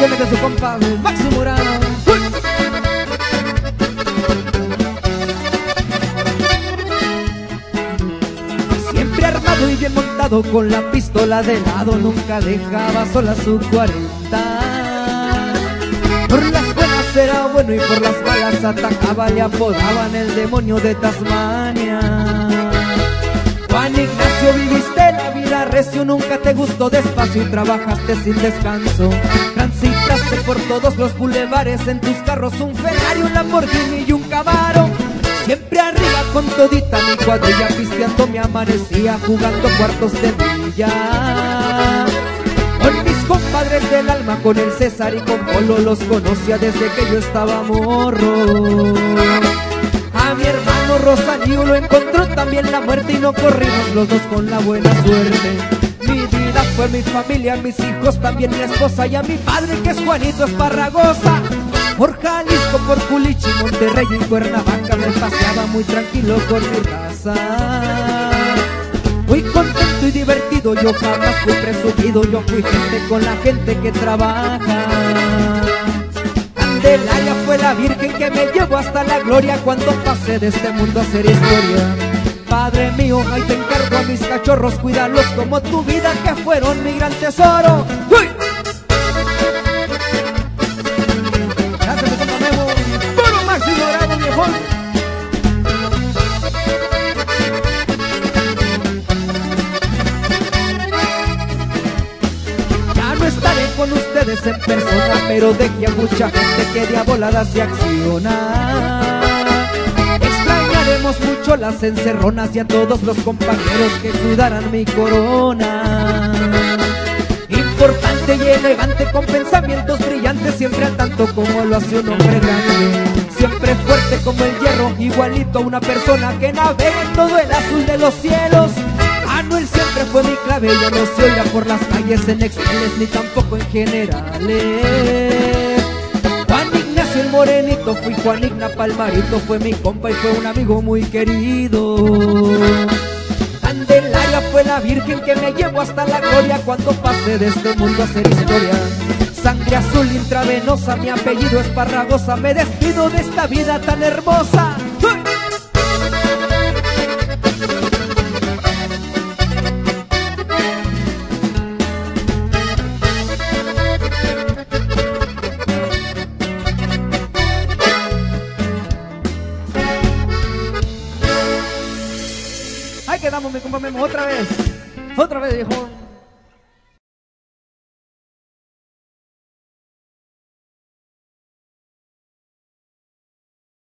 canciones de su compa Maxi Morano. Siempre armado y bien montado con la pistola de lado, nunca dejaba sola su 40. Por las buenas era bueno y por las malas atacaba, le apodaban el demonio de Tasmania. Juan Ignacio, viviste la vida recio, nunca te gustó despacio y trabajaste sin descanso. Transitaste por todos los bulevares, en tus carros un Ferrari, un Lamborghini y un Camaro. Siempre arriba con todita mi cuadrilla, pisteando me amanecía, jugando cuartos de billar. Con mis compadres del alma, con el César y con Polo, los conocía desde que yo estaba morro. A mi hermano Rosario lo encontró también la muerte y no corrimos los dos con la buena suerte. Mi vida fue mi familia, mis hijos, también mi esposa y a mi padre que es Juanito Esparragosa. Por Jalisco, por Culichi, Monterrey y Cuernavaca me paseaba muy tranquilo con mi raza. Muy contento y divertido, yo jamás fui presumido, yo fui gente con la gente que trabaja. Candelaria fue la virgen que me llevó hasta la gloria cuando pasé de este mundo a hacer historia. Padre mío, ahí te encargo a mis cachorros, cuídalos como tu vida que fueron mi gran tesoro. ¡Uy! Gracias, mi compa Memo. ¡Puro Maxi Morano, viejón! Ya no estaré con ustedes en persona, pero dejé a mucha gente que de a volada se acciona. Extrañaremos mucho las encerronas y a todos los compañeros que cuidaran mi corona. Importante y elegante, con pensamientos brillantes, siempre al tanto como lo hace un hombre grande. Siempre fuerte como el hierro, igualito a una persona que navega en todo el azul de los cielos. Manuel siempre fue mi clave, ya no se oirá por las calles en exceles ni tampoco en generales. Juan Ignacio el morenito, fui Juan Igna Palmarito, fue mi compa y fue un amigo muy querido. Candelaria fue la virgen que me llevó hasta la gloria cuando pasé de este mundo a hacer historia. Sangre azul intravenosa, mi apellido Esparragosa, me despido de esta vida tan hermosa. ¡Uy! Ahí quedamos, mi compa Memo, otra vez, viejo.